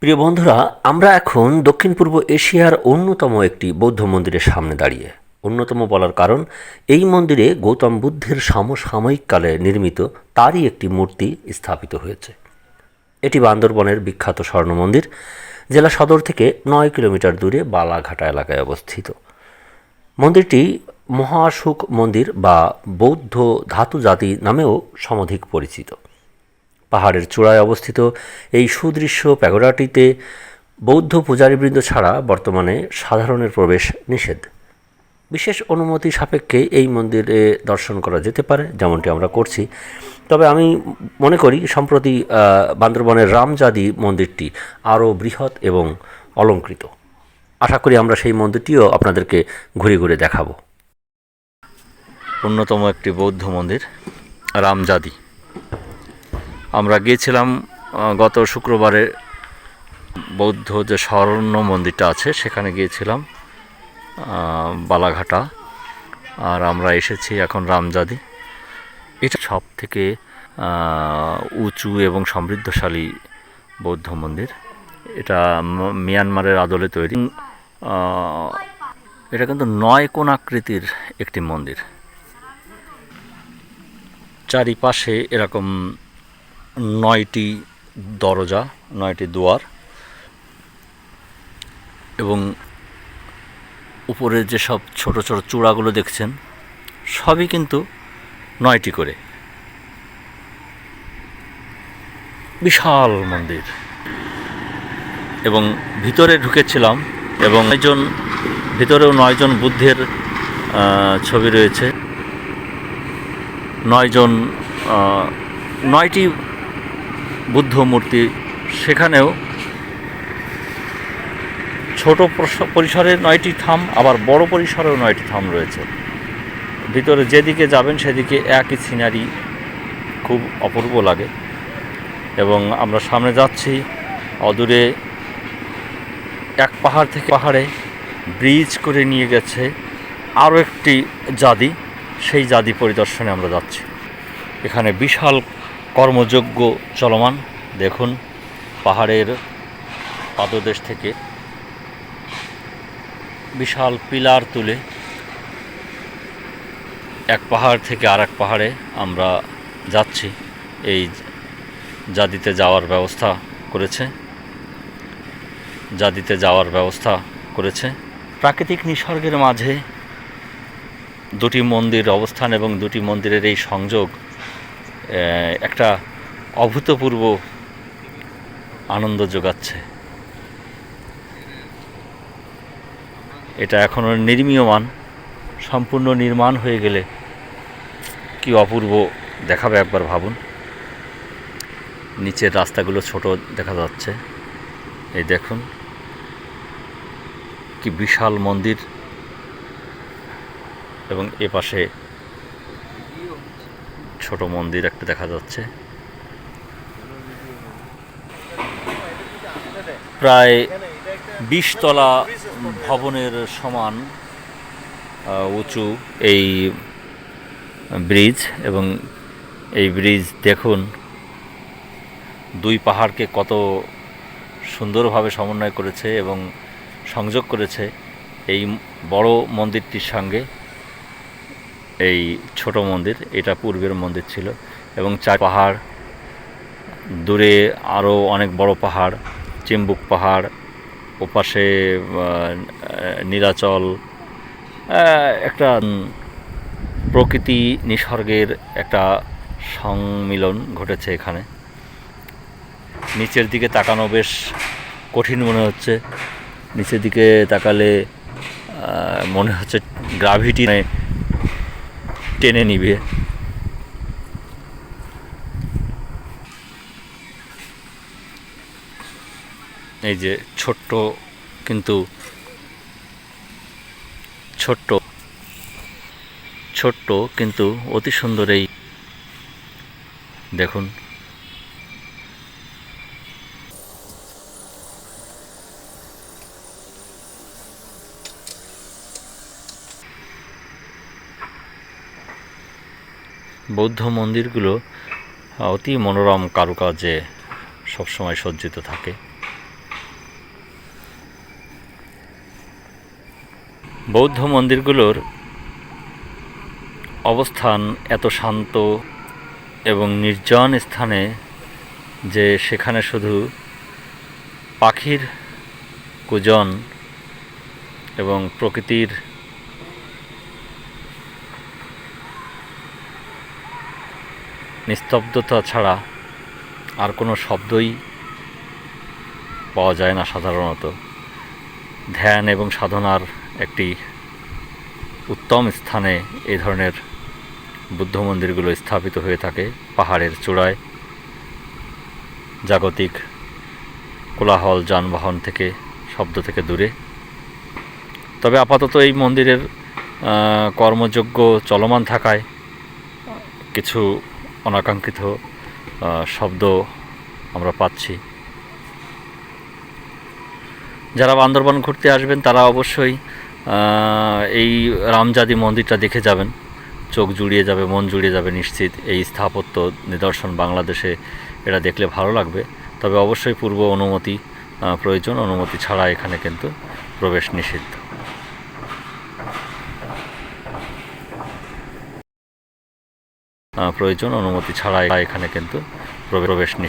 প্রিয় বন্ধুরা, আমরা এখন দক্ষিণ পূর্ব এশিয়ার অন্যতম একটি বৌদ্ধ মন্দিরের সামনে দাঁড়িয়ে। অন্যতম বলার কারণ, এই মন্দিরে গৌতম বুদ্ধের সমসাময়িক কালে নির্মিত তারই একটি মূর্তি স্থাপিত হয়েছে। এটি বান্দরবনের বিখ্যাত স্বর্ণ মন্দির, জেলা সদর থেকে ৯ কিলোমিটার দূরে বালাঘাটা এলাকায় অবস্থিত। মন্দিরটি মহাসুখ মন্দির বা বৌদ্ধ ধাতু জাতি নামেও সমধিক পরিচিত। পাহাড়ের চূড়ায় অবস্থিত এই সুদৃশ্য প্যাগোডাটিতে বৌদ্ধ পূজারীবৃন্দ ছাড়া বর্তমানে সাধারণের প্রবেশ নিষেধ। বিশেষ অনুমতি সাপেক্ষে এই মন্দিরে দর্শন করা যেতে পারে, যেমনটি আমরা করছি। তবে আমি মনে করি সম্প্রতি বান্দরবনের রামজাদি মন্দিরটি আরও বৃহৎ এবং অলঙ্কৃত। আশা করি আমরা সেই মন্দিরটিও আপনাদেরকে ঘুরে ঘুরে দেখাবো। অন্যতম একটি বৌদ্ধ মন্দির রামজাদি। আমরা গিয়েছিলাম গত শুক্রবারে বৌদ্ধ যে স্বর্ণ মন্দিরটা আছে সেখানে গিয়েছিলাম বালাঘাটা, আর আমরা এসেছি এখন রামজাদি। এটা সব থেকে উঁচু এবং সমৃদ্ধশালী বৌদ্ধ মন্দির। এটা মিয়ানমারের আদলে তৈরি। এটা কিন্তু ৯ কোণ আকৃতির একটি মন্দির। চারিপাশে এরকম ৯টি দরজা, ৯টি দুয়ার, এবং উপরে যেসব ছোট ছোট চূড়াগুলো দেখছেন সবই কিন্তু ৯টি করে। বিশাল মন্দির। এবং ভিতরে ঢুকেছিলাম এবং ভিতরেও ৯ জন বুদ্ধের ছবি রয়েছে। ৯টি বুদ্ধ মূর্তি। সেখানেও ছোট পরিসরে ৯টি থাম, আবার বড় পরিসরেও ৯টি থাম রয়েছে। ভিতরে যেদিকে যাবেন সেদিকে একই সিনারি, খুব অপূর্ব লাগে। এবং আমরা সামনে যাচ্ছি, অদূরে এক পাহাড় থেকে পাহাড়ে ব্রিজ করে নিয়ে গেছে আরও একটি জাদি। সেই জাদি পরিদর্শনে আমরা যাচ্ছি। এখানে বিশাল কর্মযজ্ঞ চলমান। দেখুন, পাহাড়ের পাদদেশ থেকে বিশাল পিলার তুলে এক পাহাড় থেকে আর এক পাহাড়ে আমরা যাচ্ছি। এই জাদিতে যাওয়ার ব্যবস্থা করেছে। প্রাকৃতিক নিসর্গের মাঝে দুটি মন্দির অবস্থান এবং দুটি মন্দিরের এই সংযোগ একটা অভূতপূর্ব আনন্দ যোগাচ্ছে। এটা এখনও নির্মীয়মান। সম্পূর্ণ নির্মাণ হয়ে গেলে কি অপূর্ব দেখাবে একবার ভাবুন। নিচের রাস্তাগুলো ছোট দেখা যাচ্ছে। এই দেখুন কি বিশাল মন্দির, এবং এ পাশে ছোট মন্দির একটা দেখা যাচ্ছে। প্রায় ২০ তলা ভবনের সমান উঁচু এই ব্রিজ। এবং এই ব্রিজ দেখুন দুই পাহাড়কে কত সুন্দরভাবে সমন্বয় করেছে এবং সংযোগ করেছে এই বড় মন্দিরটির সঙ্গে। এই ছোট মন্দির, এটা পূর্বের মন্দির ছিল। এবং চার পাহাড়, দূরে আরও অনেক বড় পাহাড়, চিম্বুক পাহাড়, ওপাশে নীলাচল। একটা প্রকৃতি নিসর্গের একটা সম্মিলন ঘটেছে এখানে। নিচের দিকে তাকানো বেশ কঠিন মনে হচ্ছে। নিচের দিকে তাকালে মনে হচ্ছে গ্রাভিটি টেনে নিবে। এই যে ছোট্ট কিন্তু অতি সুন্দর এই দেখুন। বৌদ্ধ মন্দিরগুলো অতি মনোরম কারুকাজে সবসময় সজ্জিত থাকে। বৌদ্ধ মন্দিরগুলোর অবস্থান এত শান্ত এবং নির্জন স্থানে যে সেখানে শুধু পাখির কুজন এবং প্রকৃতির নিস্তব্ধতা ছাড়া আর কোনো শব্দই পাওয়া যায় না। সাধারণত ধ্যান এবং সাধনার একটি উত্তম স্থানে এই ধরনের বুদ্ধ মন্দিরগুলো স্থাপিত হয়ে থাকে, পাহাড়ের চূড়ায়, জাগতিক কোলাহল যানবাহন থেকে, শব্দ থেকে দূরে। তবে আপাতত এই মন্দিরের কর্মযজ্ঞ চলমান থাকায় কিছু অনাকাঙ্ক্ষিত শব্দ আমরা পাচ্ছি। যারা বান্দরবান ঘুরতে আসবেন তারা অবশ্যই এই রামজাদি মন্দিরটা দেখে যাবেন, চোখ জুড়িয়ে যাবে, মন জুড়িয়ে যাবে নিশ্চিত। এই স্থাপত্য নিদর্শন বাংলাদেশে এটা দেখলে ভালো লাগবে। তবে অবশ্যই পূর্ব অনুমতি প্রয়োজন, অনুমতি ছাড়া এখানে কিন্তু প্রবেশ নিষিদ্ধ। অনুমতি ছাড়া এখানে কিন্তু প্রবেশ নিষিদ্ধ।